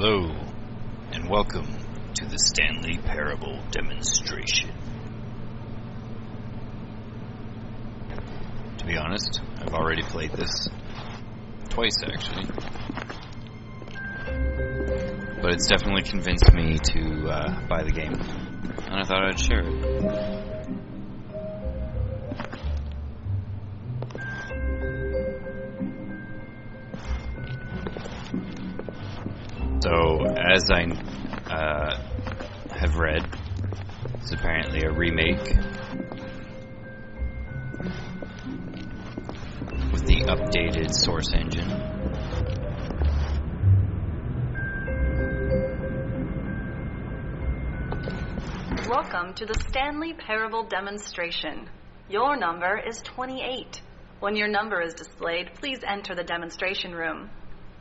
Hello, and welcome to the Stanley Parable Demonstration. To be honest, I've already played this twice, actually. But it's definitely convinced me to buy the game, and I thought I'd share it. So, as I have read, it's apparently a remake with the updated source engine. Welcome to the Stanley Parable Demonstration. Your number is 28. When your number is displayed, please enter the demonstration room.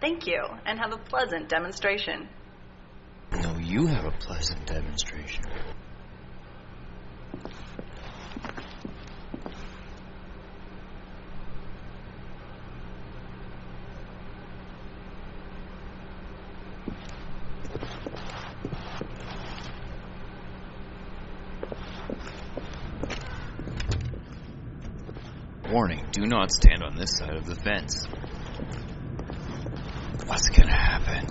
Thank you, and have a pleasant demonstration. No, you have a pleasant demonstration. Warning, do not stand on this side of the fence. What's gonna happen?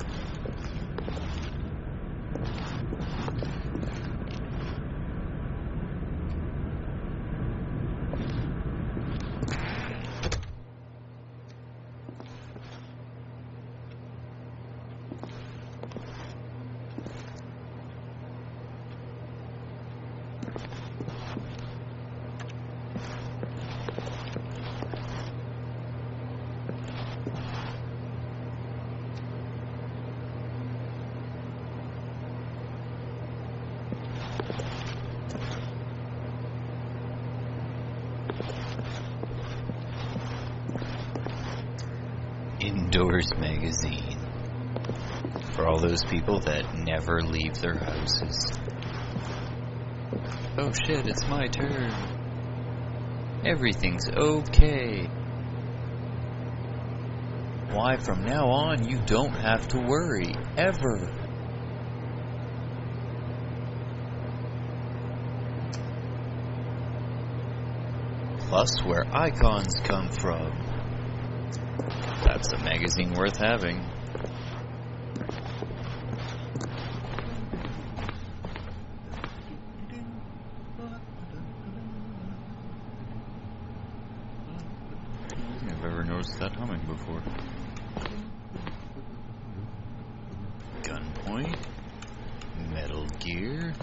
Indoors magazine for all those people that never leave their houses. Oh shit, it's my turn. Everything's okay. Why, from now on, you don't have to worry, ever. Plus, where icons come from. That's a magazine worth having. I don't think I've ever noticed that humming before. Gunpoint. Metal Gear.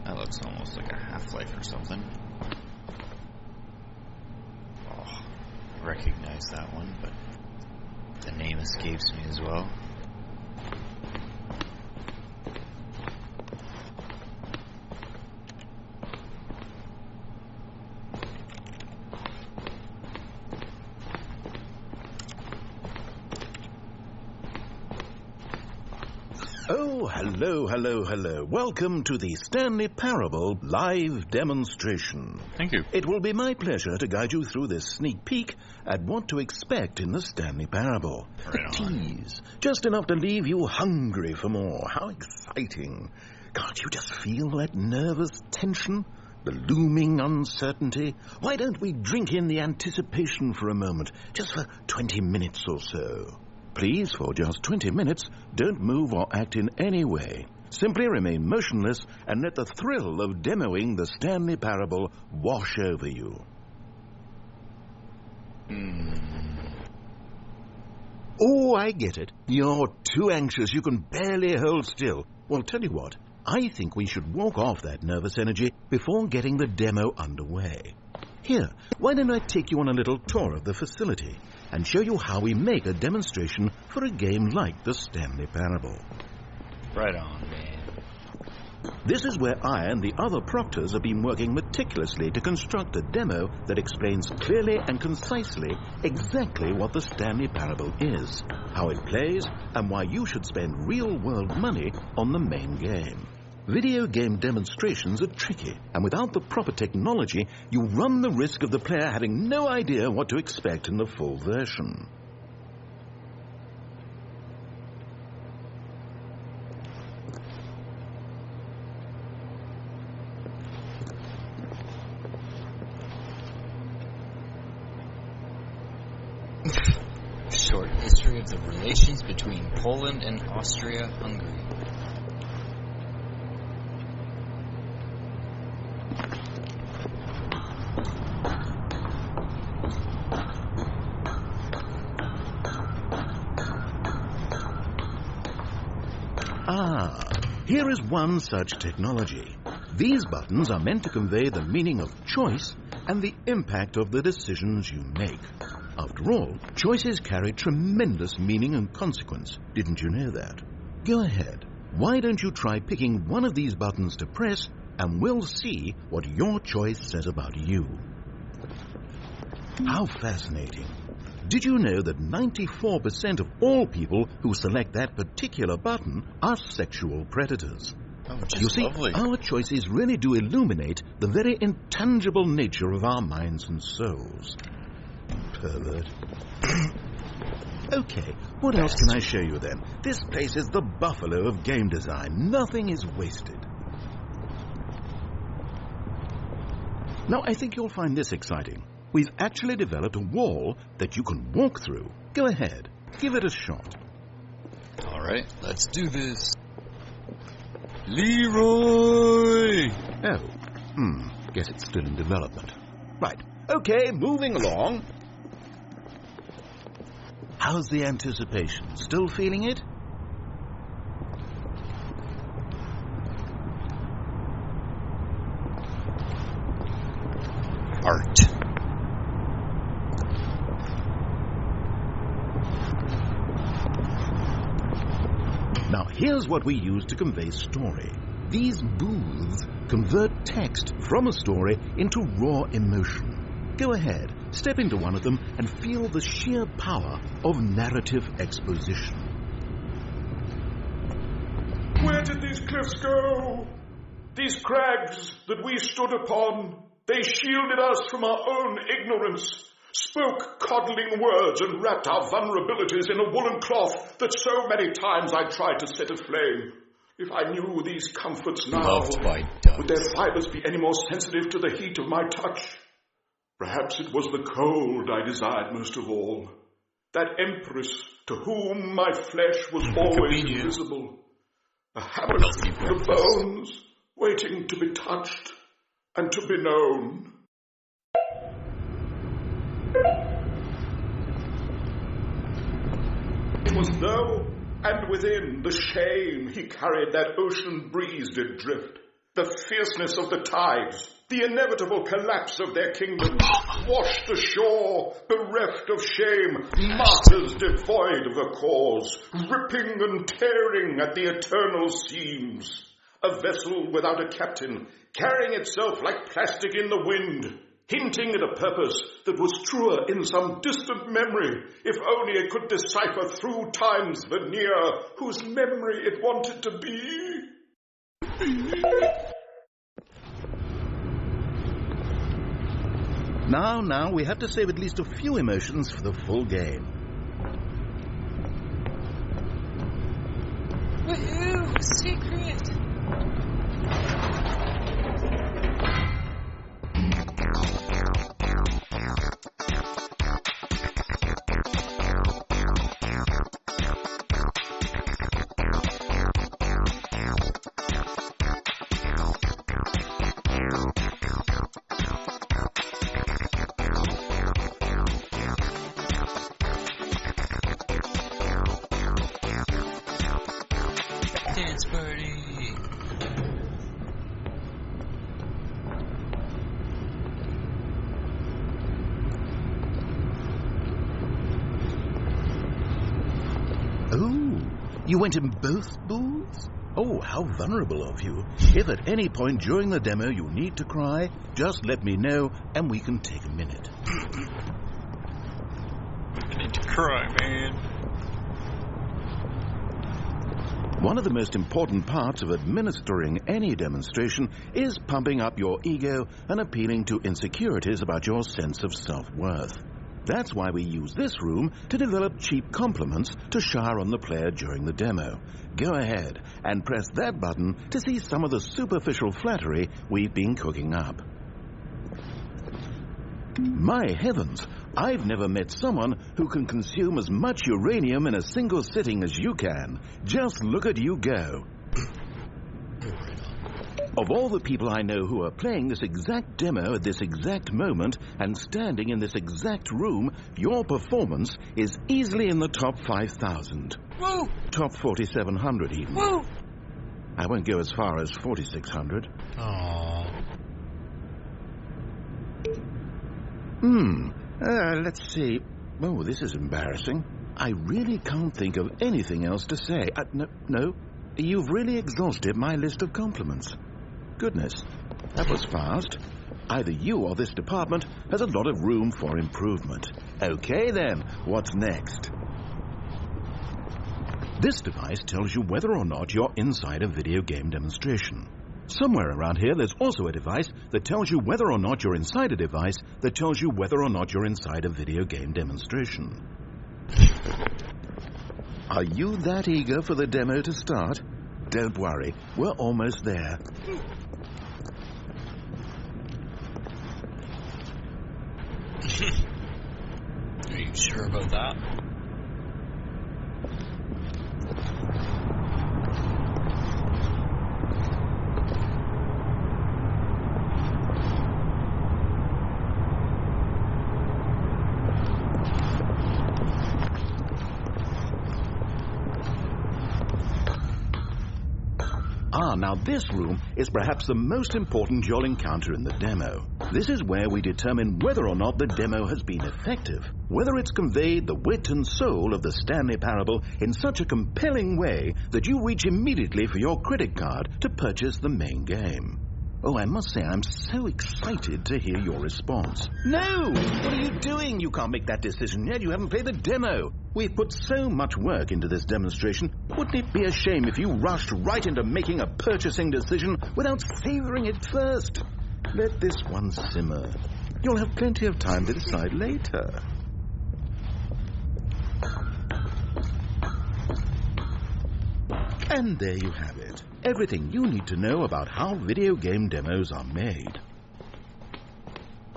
That looks almost like a Half-Life or something. Oh, I recognize that one, but the name escapes me as well. Oh, hello. Welcome to the Stanley Parable live demonstration. Thank you. It will be my pleasure to guide you through this sneak peek at what to expect in the Stanley Parable. Right A on. tease, just enough to leave you hungry for more. How exciting. Can't you just feel that nervous tension? The looming uncertainty? Why don't we drink in the anticipation for a moment, just for 20 minutes or so? Please, for just 20 minutes, don't move or act in any way. Simply remain motionless and let the thrill of demoing the Stanley Parable wash over you. Oh, I get it. You're too anxious. You can barely hold still. Well, tell you what. I think we should walk off that nervous energy before getting the demo underway. Here, why don't I take you on a little tour of the facility and show you how we make a demonstration for a game like the Stanley Parable. Right on, man. This is where I and the other proctors have been working meticulously to construct a demo that explains clearly and concisely exactly what the Stanley Parable is, how it plays, and why you should spend real-world money on the main game. Video game demonstrations are tricky, and without the proper technology, you run the risk of the player having no idea what to expect in the full version. Short history of the relations between Poland and Austria-Hungary. Here is one such technology. These buttons are meant to convey the meaning of choice and the impact of the decisions you make. After all, choices carry tremendous meaning and consequence. Didn't you know that? Go ahead. Why don't you try picking one of these buttons to press, and we'll see what your choice says about you. How fascinating. Did you know that 94% of all people who select that particular button are sexual predators? Oh, just you see, lovely. Our choices really do illuminate the very intangible nature of our minds and souls. Pervert. Okay, what else can I show you then? This place is the buffalo of game design. Nothing is wasted. Now, I think you'll find this exciting. We've actually developed a wall that you can walk through. Go ahead, give it a shot. All right, let's do this. Leroy! Oh, guess it's still in development. Right, okay, moving along. How's the anticipation? Still feeling it? Art. Now, here's what we use to convey story. These booths convert text from a story into raw emotion. Go ahead, step into one of them and feel the sheer power of narrative exposition. Where did these cliffs go? These crags that we stood upon, they shielded us from our own ignorance, spoke coddling words and wrapped our vulnerabilities in a woolen cloth that so many times I tried to set aflame. If I knew these comforts now, Loved by ducks. would their fibers be any more sensitive to the heat of my touch? Perhaps it was the cold I desired most of all, that empress to whom my flesh was always invisible, a habit of bones waiting to be touched and to be known. It was though, and within the shame he carried that ocean breeze did drift, the fierceness of the tides, the inevitable collapse of their kingdom, washed ashore, bereft of shame, martyrs devoid of a cause, ripping and tearing at the eternal seams. A vessel without a captain, carrying itself like plastic in the wind, hinting at a purpose that was truer in some distant memory, if only it could decipher through time's veneer whose memory it wanted to be. Now, we have to save at least a few emotions for the full game. Woohoo! Secret! Dance party! Oh, you went in both booths? Oh, how vulnerable of you. If at any point during the demo you need to cry, just let me know and we can take a minute. I need to cry, man. One of the most important parts of administering any demonstration is pumping up your ego and appealing to insecurities about your sense of self-worth. That's why we use this room to develop cheap compliments to shower on the player during the demo. Go ahead and press that button to see some of the superficial flattery we've been cooking up. My heavens, I've never met someone who can consume as much uranium in a single sitting as you can. Just look at you go. Of all the people I know who are playing this exact demo at this exact moment and standing in this exact room, your performance is easily in the top 5,000. Woo! Top 4,700 even. Woo! I won't go as far as 4,600. Aww. Let's see. Oh, this is embarrassing. I really can't think of anything else to say. No. You've really exhausted my list of compliments. Goodness, that was fast. Either you or this department has a lot of room for improvement. Okay then, what's next? This device tells you whether or not you're inside a video game demonstration. Somewhere around here there's also a device that tells you whether or not you're inside a device that tells you whether or not you're inside a video game demonstration. Are you that eager for the demo to start? Don't worry, we're almost there. Are you sure about that? Now this room is perhaps the most important you'll encounter in the demo. This is where we determine whether or not the demo has been effective, whether it's conveyed the wit and soul of the Stanley Parable in such a compelling way that you reach immediately for your credit card to purchase the main game. Oh, I must say, I'm so excited to hear your response. No! What are you doing? You can't make that decision yet. You haven't played the demo. We've put so much work into this demonstration. Wouldn't it be a shame if you rushed right into making a purchasing decision without savoring it first? Let this one simmer. You'll have plenty of time to decide later. And there you have it. Everything you need to know about how video game demos are made.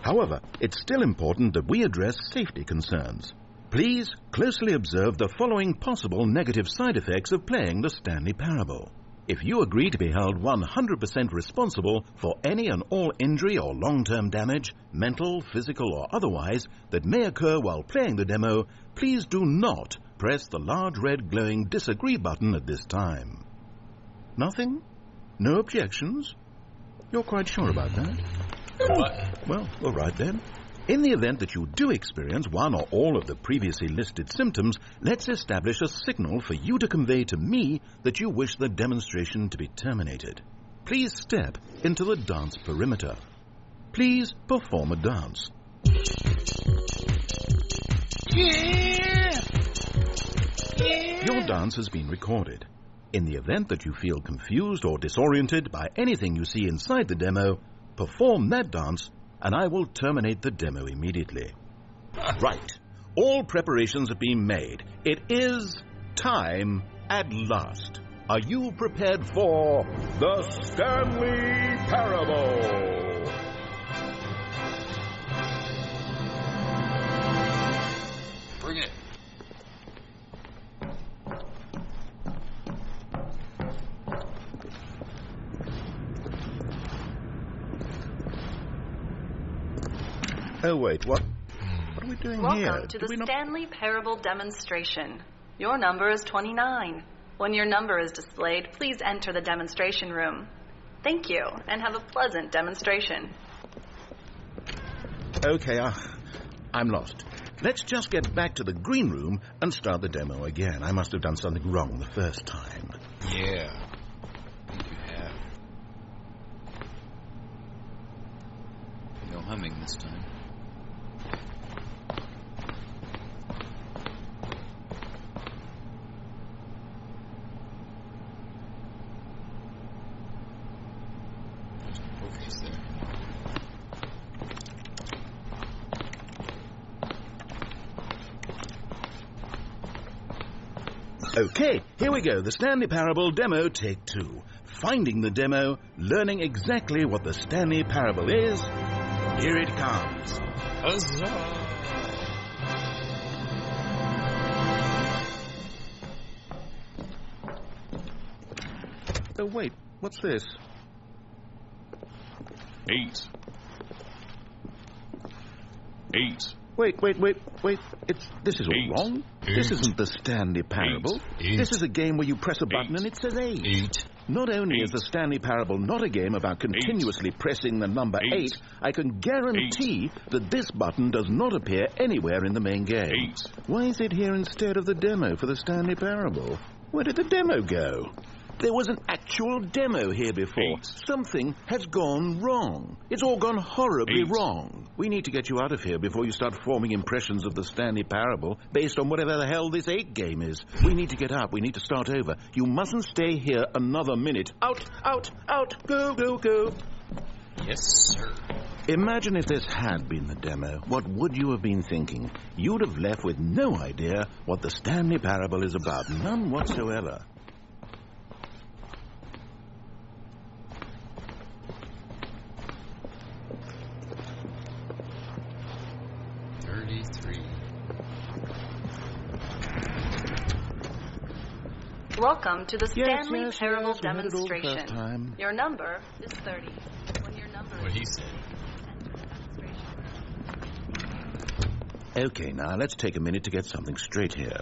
However, it's still important that we address safety concerns. Please closely observe the following possible negative side effects of playing the Stanley Parable. If you agree to be held 100% responsible for any and all injury or long-term damage, mental, physical or otherwise, that may occur while playing the demo, please do not press the large red glowing disagree button at this time. Nothing? No objections? You're quite sure about that? What? Well, all right then. In the event that you do experience one or all of the previously listed symptoms, let's establish a signal for you to convey to me that you wish the demonstration to be terminated. Please step into the dance perimeter. Please perform a dance. Yeah! Your dance has been recorded. In the event that you feel confused or disoriented by anything you see inside the demo, perform that dance and I will terminate the demo immediately. Right. All preparations have been made. It is time at last. Are you prepared for the Stanley Parable? Bring it. Oh, wait, what are we doing here? Welcome to the Stanley Parable Demonstration. Your number is 29. When your number is displayed, please enter the demonstration room. Thank you, and have a pleasant demonstration. Okay, I'm lost. Let's just get back to the green room and start the demo again. I must have done something wrong the first time. Yeah. I think you have. No humming this time. Okay, sir. Okay, here we go. The Stanley Parable Demo, take 2. Finding the demo, learning exactly what the Stanley Parable is. Here it comes. Huzzah! Oh, wait, what's this? 8. 8. Wait. This is all 8. wrong. 8. This isn't the Stanley Parable. 8. This is a game where you press a button 8. and it says 8. 8. Not only 8. is the Stanley Parable not a game about continuously pressing the number 8, 8. I can guarantee that this button does not appear anywhere in the main game. 8. Why is it here instead of the demo for the Stanley Parable? Where did the demo go? There was an actual demo here before. 8. Something has gone wrong. It's all gone horribly 8. wrong. We need to get you out of here before you start forming impressions of the Stanley Parable based on whatever the hell this 8 game is. We need to get out. We need to start over. You mustn't stay here another minute. Out! Go! Yes, sir. Imagine if this had been the demo. What would you have been thinking? You'd have left with no idea what the Stanley Parable is about. None whatsoever. Welcome to the Stanley yes, Parable we heard it all the first Demonstration. time. Your number is 30. When your number What is he said. Okay, now let's take a minute to get something straight here.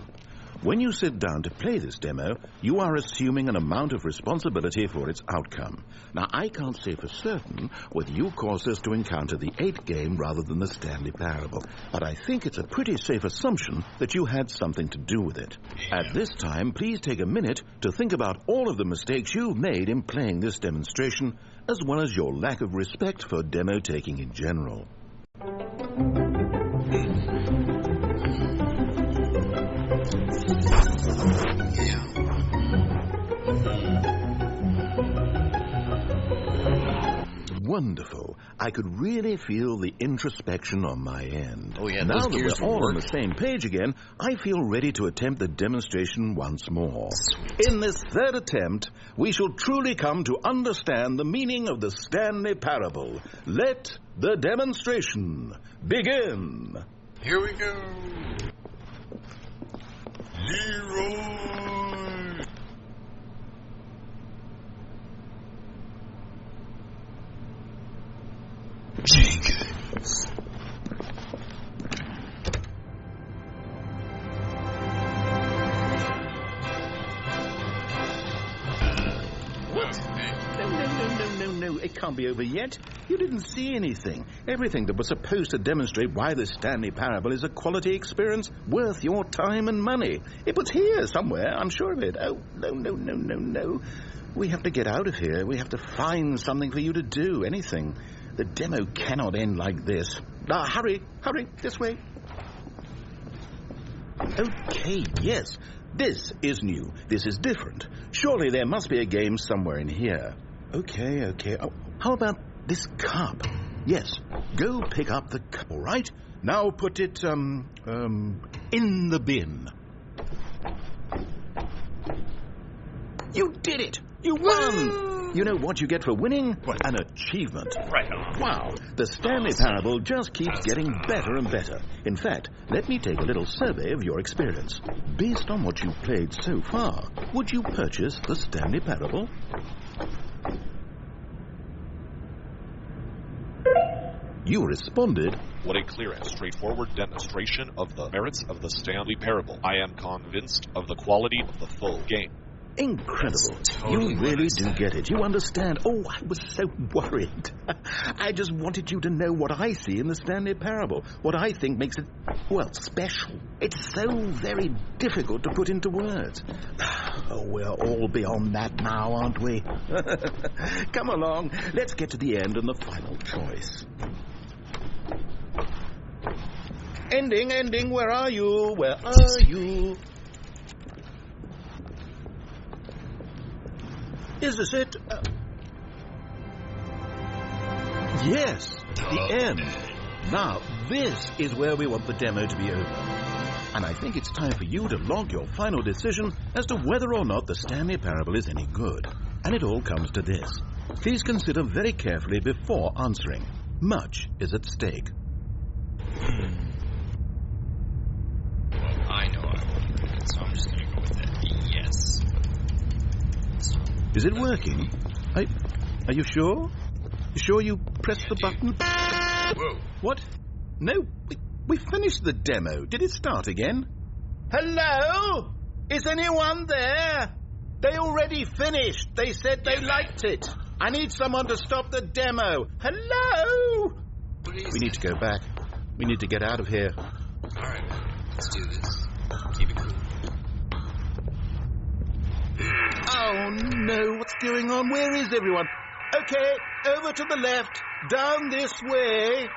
When you sit down to play this demo, you are assuming an amount of responsibility for its outcome. Now, I can't say for certain whether you caused us to encounter the 8 game rather than the Stanley Parable, but I think it's a pretty safe assumption that you had something to do with it. At this time, please take a minute to think about all of the mistakes you've made in playing this demonstration, as well as your lack of respect for demo taking in general. Wonderful. I could really feel the introspection on my end. Oh, yeah, now those that gears we're all were on the same page again, I feel ready to attempt the demonstration once more. In this third attempt, we shall truly come to understand the meaning of the Stanley Parable. Let the demonstration begin. Here we go. Leroy. Jenkins. No, it can't be over yet. You didn't see anything. Everything that was supposed to demonstrate why the Stanley Parable is a quality experience worth your time and money. It was here somewhere, I'm sure of it. Oh, no. We have to get out of here. We have to find something for you to do, anything. The demo cannot end like this. Hurry, this way. Okay, yes. This is new. This is different. Surely there must be a game somewhere in here. Okay. Oh, how about this cup? Yes, go pick up the cup, all right? Now put it, in the bin. You did it! You won! You know what you get for winning? What? An achievement. Right on. Wow, the Stanley Parable just keeps getting better and better. In fact, let me take a little survey of your experience. Based on what you've played so far, would you purchase the Stanley Parable? You responded, What a clear and straightforward demonstration of the merits of the Stanley Parable. I am convinced of the quality of the full game. incredible. Totally You really what I do said. get it. You understand. Oh, I was so worried. I just wanted you to know what I see in the Stanley Parable, what I think makes it, well, special. It's so very difficult to put into words. Oh, we're all beyond that now, aren't we? Come along. Let's get to the end and the final choice. Ending, where are you? Where are you? Is this it? Yes, the end. Now, this is where we want the demo to be over. And I think it's time for you to log your final decision as to whether or not the Stanley Parable is any good. And it all comes to this. Please consider very carefully before answering. Much is at stake. Well, I know I won't do it, so I'm just going to go with that. Yes. Is it working? Are you sure? You sure you pressed the button? Whoa. What? No, we finished the demo. Did it start again? Hello? Is anyone there? They already finished. They said they liked it. I need someone to stop the demo. Hello? We need to go back. We need to get out of here. All right, let's do this. Keep it cool. Oh, no. What's going on? Where is everyone? Okay, over to the left. Down this way.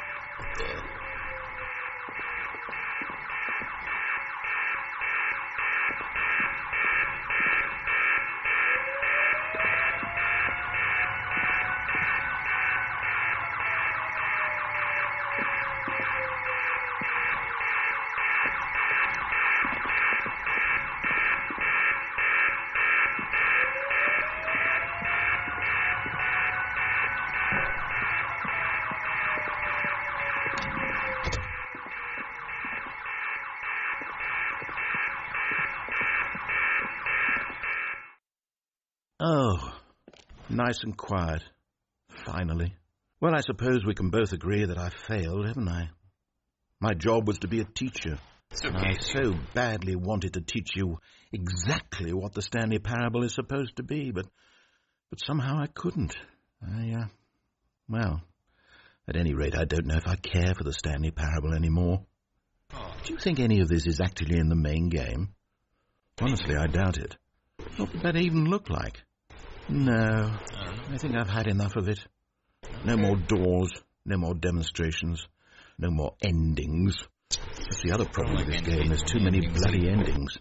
Oh, nice and quiet. Finally. Well, I suppose we can both agree that I failed, haven't I? My job was to be a teacher. And I so badly wanted to teach you exactly what the Stanley Parable is supposed to be, but somehow I couldn't. Well, at any rate, I don't know if I care for the Stanley Parable anymore. Do you think any of this is actually in the main game? Honestly, I doubt it. What would that even look like? No, I think I've had enough of it. No more doors, no more demonstrations, no more endings. That's the other problem with this game. There's too many bloody endings.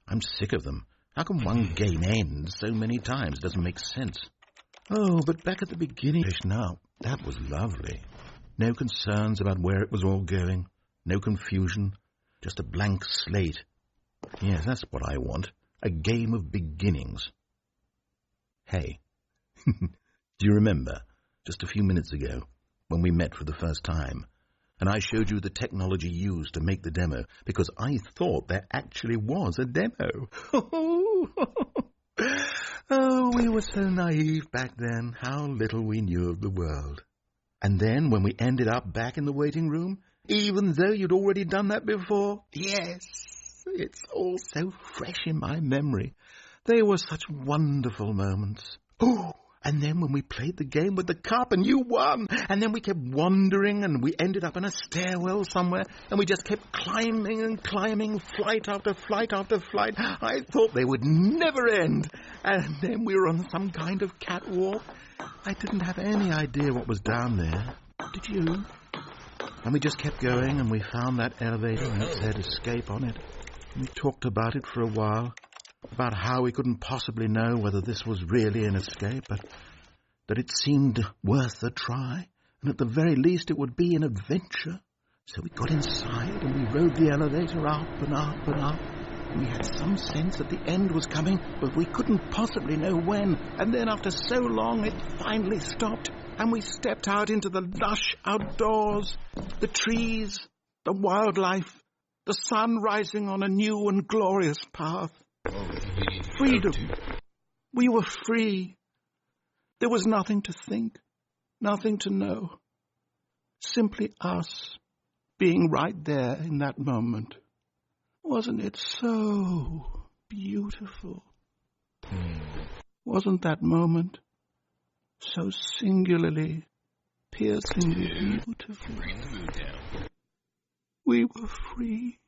I'm sick of them. How can one game end so many times? It doesn't make sense. Oh, but back at the beginning now, that was lovely. No concerns about where it was all going. No confusion. Just a blank slate. Yes, that's what I want. A game of beginnings. Hey, do you remember, just a few minutes ago, when we met for the first time, and I showed you the technology used to make the demo, because I thought there actually was a demo. Oh, we were so naive back then, how little we knew of the world. And then, when we ended up back in the waiting room, even though you'd already done that before, yes, it's all so fresh in my memory. They were such wonderful moments. Oh, and then when we played the game with the cup and you won, and then we kept wandering and we ended up in a stairwell somewhere and we just kept climbing and climbing, flight after flight after flight. I thought they would never end. And then we were on some kind of catwalk. I didn't have any idea what was down there. Did you? And we just kept going and we found that elevator and it said escape on it. We talked about it for a while. About how we couldn't possibly know whether this was really an escape, but that it seemed worth a try, and at the very least it would be an adventure. So we got inside, and we rode the elevator up and up and up, and we had some sense that the end was coming, but we couldn't possibly know when. And then after so long, it finally stopped, and we stepped out into the lush outdoors, the trees, the wildlife, the sun rising on a new and glorious path. Freedom. We were free. There was nothing to think, nothing to know. Simply us being right there in that moment. Wasn't it so beautiful? Wasn't that moment so singularly, piercingly beautiful? Bring the mood down. We were free.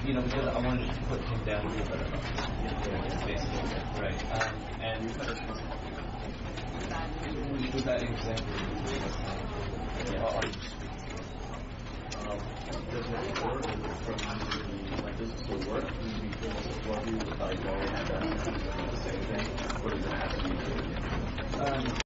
You know, because I wanted to put him down here, but basically, right. And was that example? I'll just speak. Does it work like does it still work? Would you be feeling support you without going and the same thing? Or does it have to be